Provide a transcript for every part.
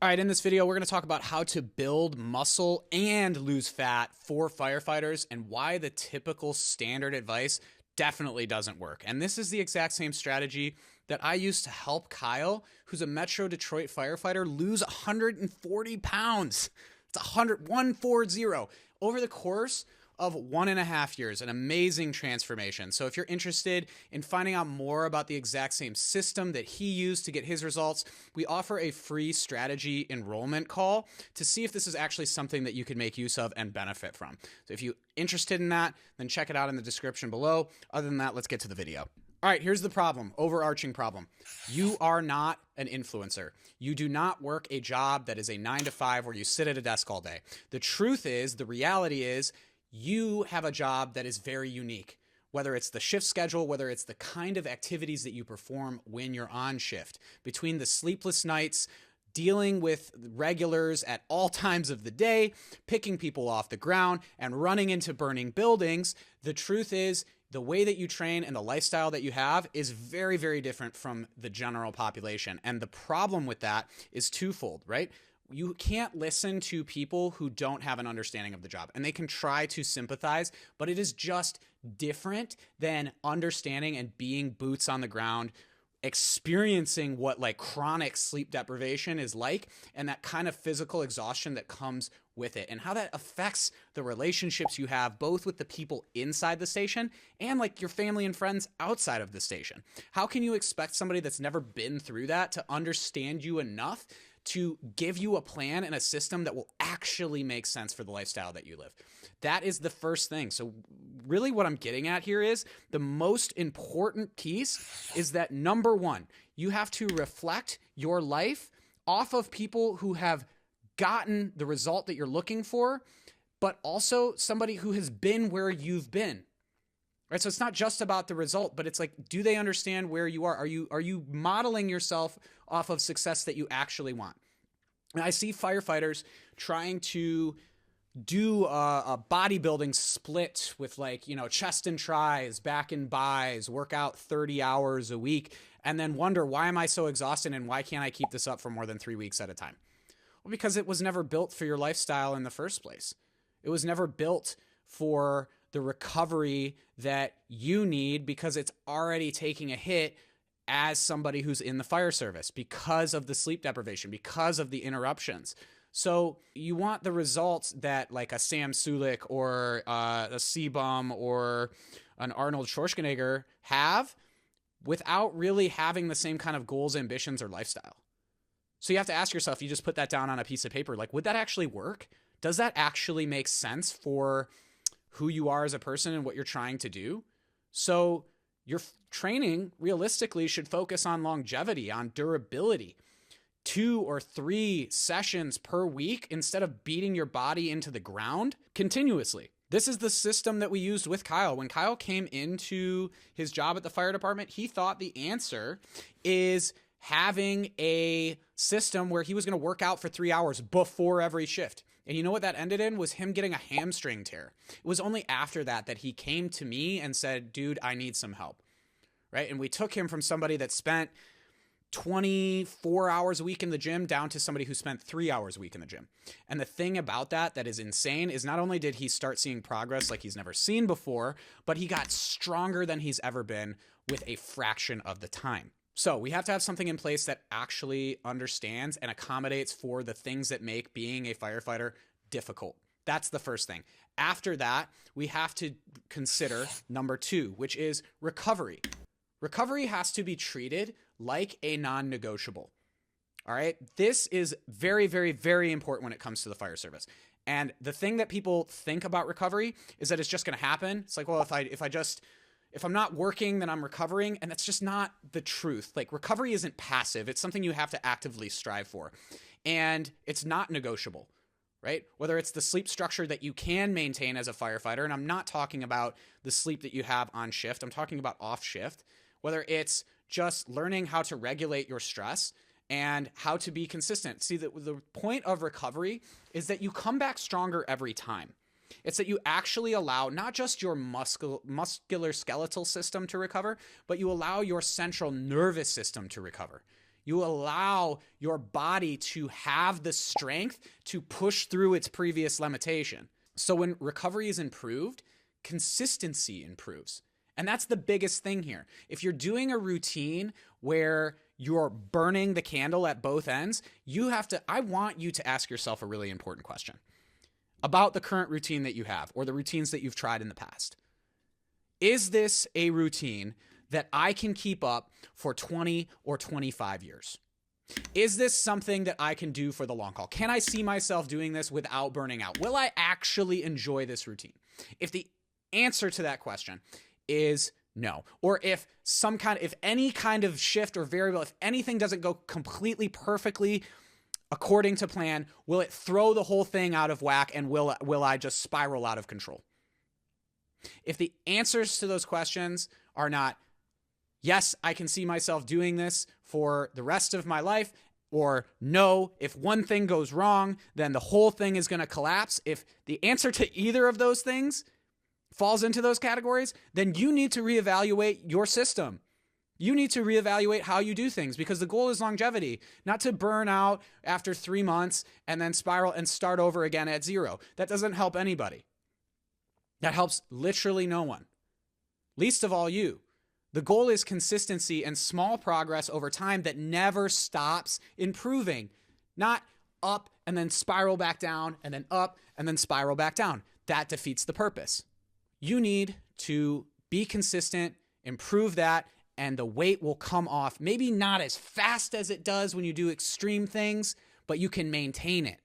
All right, in this video, we're going to talk about how to build muscle and lose fat for firefighters and why the typical standard advice definitely doesn't work. And this is the exact same strategy that I used to help Kyle, who's a Metro Detroit firefighter, lose 140 pounds. It's 140 over the course of 1.5 years, an amazing transformation. So if you're interested in finding out more about the exact same system that he used to get his results, we offer a free strategy enrollment call to see if this is actually something that you could make use of and benefit from. So if you're interested in that, then check it out in the description below. Other than that, let's get to the video. All right, here's the problem, overarching problem. You are not an influencer. You do not work a job that is a 9-to-5 where you sit at a desk all day. The truth is, the reality is, you have a job that is very unique, whether it's the shift schedule, whether it's the kind of activities that you perform when you're on shift. Between the sleepless nights, dealing with regulars at all times of the day, picking people off the ground, and running into burning buildings, the truth is, the way that you train and the lifestyle that you have is very, very different from the general population. And the problem with that is twofold, right? You can't listen to people who don't have an understanding of the job, and they can try to sympathize, but it is just different than understanding and being boots on the ground, experiencing what like chronic sleep deprivation is like, and that kind of physical exhaustion that comes with it, and how that affects the relationships you have both with the people inside the station and like your family and friends outside of the station. How can you expect somebody that's never been through that to understand you enough to give you a plan and a system that will actually make sense for the lifestyle that you live? That is the first thing. So really what I'm getting at here is the most important piece is that number one, you have to reflect your life off of people who have gotten the result that you're looking for, but also somebody who has been where you've been. Right? So it's not just about the result, but it's like, do they understand where you are? Are you modeling yourself off of success that you actually want? And I see firefighters trying to do a bodybuilding split with like, chest and tries, back and buys, work out 30 hours a week, and then wonder, why am I so exhausted and why can't I keep this up for more than 3 weeks at a time? Well, because it was never built for your lifestyle in the first place. It was never built for the recovery that you need because it's already taking a hit as somebody who's in the fire service because of the sleep deprivation, because of the interruptions. So you want the results that like a Sam Sulik or a C-Bum or an Arnold Schwarzenegger have without really having the same kind of goals, ambitions, or lifestyle. So you have to ask yourself, you just put that down on a piece of paper, like, would that actually work? Does that actually make sense for who you are as a person and what you're trying to do? So your training realistically should focus on longevity, on durability, 2 or 3 sessions per week instead of beating your body into the ground continuously. This is the system that we used with Kyle. When Kyle came into his job at the fire department, he thought the answer is having a system where he was going to work out for 3 hours before every shift. And you know what that ended in? Was him getting a hamstring tear. It was only after that he came to me and said, dude, I need some help. Right? And we took him from somebody that spent 24 hours a week in the gym down to somebody who spent 3 hours a week in the gym. And the thing about that is insane is not only did he start seeing progress like he's never seen before, but he got stronger than he's ever been with a fraction of the time. So we have to have something in place that actually understands and accommodates for the things that make being a firefighter difficult. That's the first thing. After that, we have to consider number 2, which is recovery. Recovery has to be treated like a non-negotiable. All right. This is very, very, very important when it comes to the fire service. And the thing that people think about recovery is that it's just going to happen. It's like, well, if I'm not working, then I'm recovering. And that's just not the truth. Like, recovery isn't passive. It's something you have to actively strive for. And it's not negotiable, right? Whether it's the sleep structure that you can maintain as a firefighter, and I'm not talking about the sleep that you have on shift. I'm talking about off shift. Whether it's just learning how to regulate your stress and how to be consistent. See, the point of recovery is that you come back stronger every time. It's that you actually allow not just your muscular skeletal system to recover, but you allow your central nervous system to recover. You allow your body to have the strength to push through its previous limitation. So when recovery is improved, consistency improves. And that's the biggest thing here. If you're doing a routine where you're burning the candle at both ends, I want you to ask yourself a really important question about the current routine that you have or the routines that you've tried in the past. Is this a routine that I can keep up for 20 or 25 years? Is this something that I can do for the long haul? Can I see myself doing this without burning out? Will I actually enjoy this routine? If the answer to that question is no, or if any kind of shift or variable, if anything doesn't go completely perfectly according to plan, will it throw the whole thing out of whack, and will I just spiral out of control? If the answers to those questions are not, yes, I can see myself doing this for the rest of my life, or no, if one thing goes wrong, then the whole thing is going to collapse. If the answer to either of those things falls into those categories, then you need to reevaluate your system. You need to reevaluate how you do things, because the goal is longevity, not to burn out after 3 months and then spiral and start over again at 0. That doesn't help anybody. That helps literally no one, least of all you. The goal is consistency and small progress over time that never stops improving, not up and then spiral back down and then up and then spiral back down. That defeats the purpose. You need to be consistent, improve that, and the weight will come off. Maybe not as fast as it does when you do extreme things, but you can maintain it.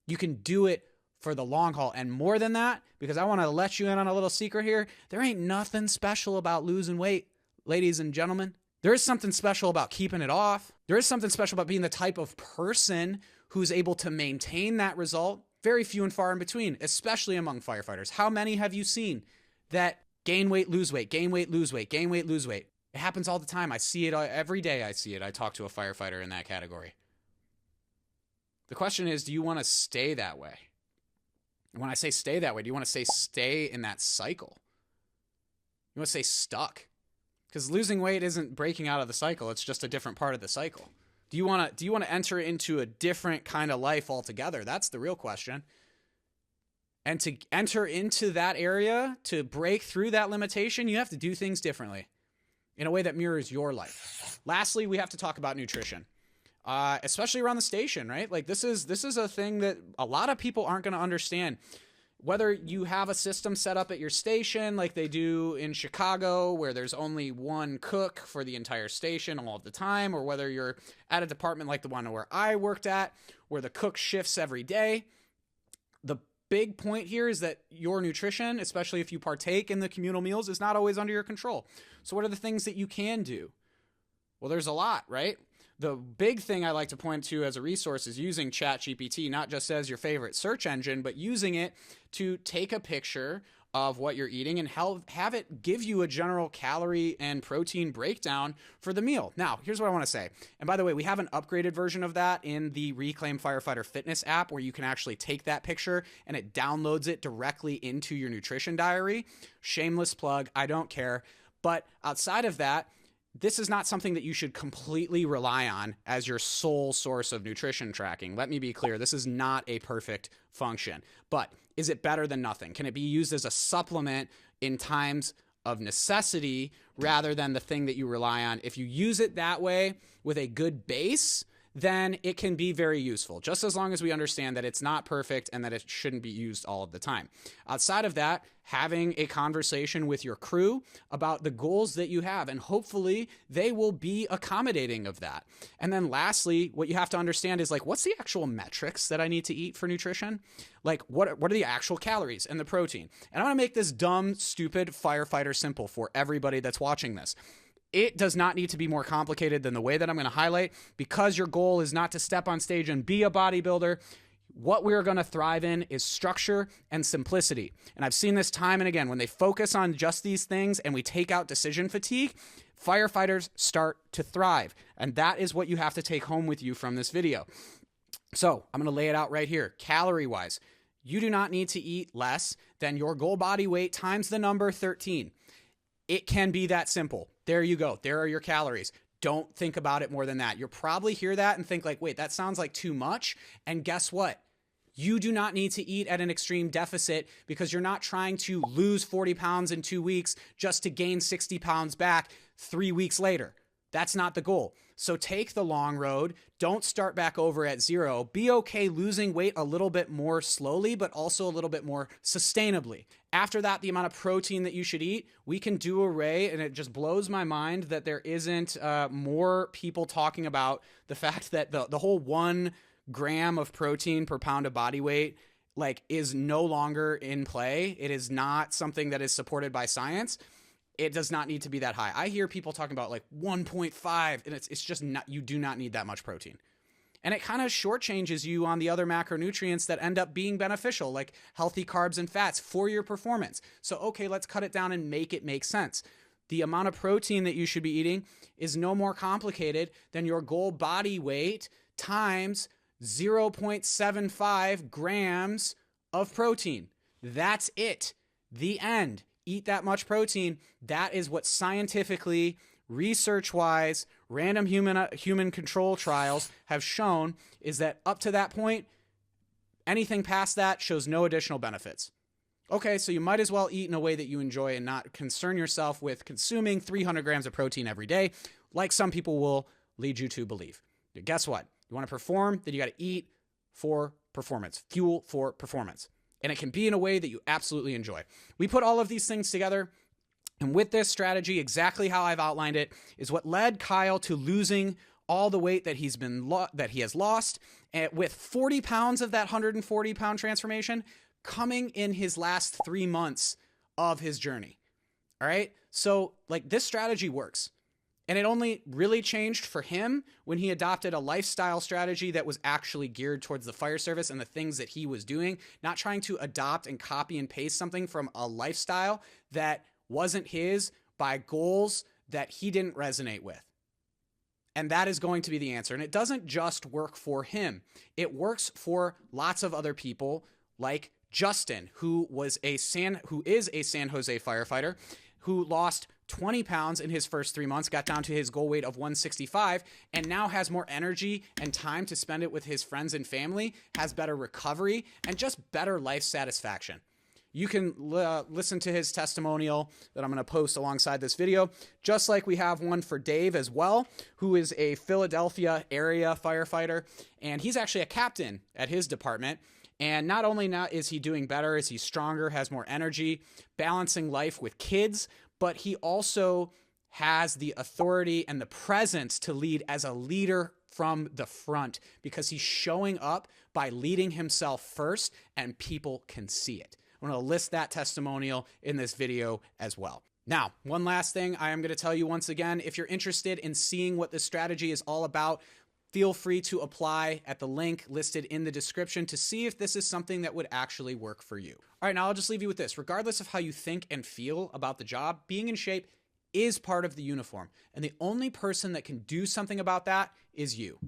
You can do it for the long haul. And more than that, because I want to let you in on a little secret here, there ain't nothing special about losing weight, ladies and gentlemen. There is something special about keeping it off. There is something special about being the type of person who's able to maintain that result. Very few and far in between, especially among firefighters. How many have you seen that gain weight, lose weight, gain weight, lose weight, gain weight, lose weight? It happens all the time. I see it every day. I see it. I talk to a firefighter in that category. The question is, do you want to stay that way? And when I say stay that way, do you want to say stay in that cycle? You want to say stuck? Because losing weight isn't breaking out of the cycle. It's just a different part of the cycle. Do you want to enter into a different kind of life altogether? That's the real question. And to enter into that area, to break through that limitation, you have to do things differently in a way that mirrors your life. Lastly, we have to talk about nutrition, especially around the station, right? Like this is a thing that a lot of people aren't going to understand. Whether you have a system set up at your station like they do in Chicago where there's only one cook for the entire station all of the time, or whether you're at a department like the one where I worked at where the cook shifts every day, the big point here is that your nutrition, especially if you partake in the communal meals, is not always under your control. So what are the things that you can do? Well, there's a lot, right? The big thing I like to point to as a resource is using ChatGPT, not just as your favorite search engine, but using it to take a picture of what you're eating and have it give you a general calorie and protein breakdown for the meal. Now, here's what I want to say. And by the way, we have an upgraded version of that in the Reclaim Firefighter Fitness app where you can actually take that picture and it downloads it directly into your nutrition diary. Shameless plug, I don't care. But outside of that, this is not something that you should completely rely on as your sole source of nutrition tracking. Let me be clear. This is not a perfect function, but is it better than nothing? Can it be used as a supplement in times of necessity rather than the thing that you rely on? If you use it that way with a good base, then it can be very useful, just as long as we understand that it's not perfect and that it shouldn't be used all of the time. Outside of that, having a conversation with your crew about the goals that you have, and hopefully they will be accommodating of that. And then lastly, what you have to understand is like, what's the actual metrics that I need to eat for nutrition? Like what are the actual calories and the protein? And I'm gonna make this dumb, stupid firefighter simple for everybody that's watching this. It does not need to be more complicated than the way that I'm going to highlight, because your goal is not to step on stage and be a bodybuilder. What we're going to thrive in is structure and simplicity. And I've seen this time and again. When they focus on just these things and we take out decision fatigue, firefighters start to thrive. And that is what you have to take home with you from this video. So I'm going to lay it out right here. Calorie-wise, you do not need to eat less than your goal body weight times the number 13. It can be that simple. There you go. There are your calories. Don't think about it more than that. You'll probably hear that and think like, wait, that sounds like too much. And guess what? You do not need to eat at an extreme deficit because you're not trying to lose 40 pounds in 2 weeks just to gain 60 pounds back 3 weeks later. That's not the goal. So take the long road. Don't start back over at zero. Be okay losing weight a little bit more slowly, but also a little bit more sustainably. After that, the amount of protein that you should eat, we can do a array, and it just blows my mind that there isn't more people talking about the fact that the whole 1 gram of protein per pound of body weight like is no longer in play. It is not something that is supported by science. It does not need to be that high. I hear people talking about like 1.5, and it's just not, you do not need that much protein. And it kind of shortchanges you on the other macronutrients that end up being beneficial, like healthy carbs and fats for your performance. So, okay, let's cut it down and make it make sense. The amount of protein that you should be eating is no more complicated than your goal body weight times 0.75 grams of protein. That's it. The end. Eat that much protein. That is what scientifically, research-wise, random human control trials have shown, is that up to that point, anything past that shows no additional benefits. Okay, so you might as well eat in a way that you enjoy and not concern yourself with consuming 300 grams of protein every day, like some people will lead you to believe. Guess what? You want to perform, then you got to eat for performance, fuel for performance. And it can be in a way that you absolutely enjoy. We put all of these things together, and with this strategy, exactly how I've outlined it, is what led Kyle to losing all the weight that he has lost, and with 40 pounds of that 140-pound transformation coming in his last 3 months of his journey. All right? So, like, this strategy works. And it only really changed for him when he adopted a lifestyle strategy that was actually geared towards the fire service and the things that he was doing, not trying to adopt and copy and paste something from a lifestyle that wasn't his by goals that he didn't resonate with. And that is going to be the answer. And it doesn't just work for him. It works for lots of other people like Justin, who is a San Jose firefighter, who lost 20 pounds in his first 3 months, got down to his goal weight of 165, and now has more energy and time to spend it with his friends and family, has better recovery, and just better life satisfaction. You can listen to his testimonial that I'm going to post alongside this video, just like we have one for Dave as well, who is a Philadelphia area firefighter, and he's actually a captain at his department. And not only now is he doing better, is he stronger, has more energy, balancing life with kids, but he also has the authority and the presence to lead as a leader from the front because he's showing up by leading himself first, and people can see it. I'm going to list that testimonial in this video as well. Now, one last thing I am going to tell you once again, if you're interested in seeing what this strategy is all about, feel free to apply at the link listed in the description to see if this is something that would actually work for you. All right, now I'll just leave you with this. Regardless of how you think and feel about the job, being in shape is part of the uniform. And the only person that can do something about that is you.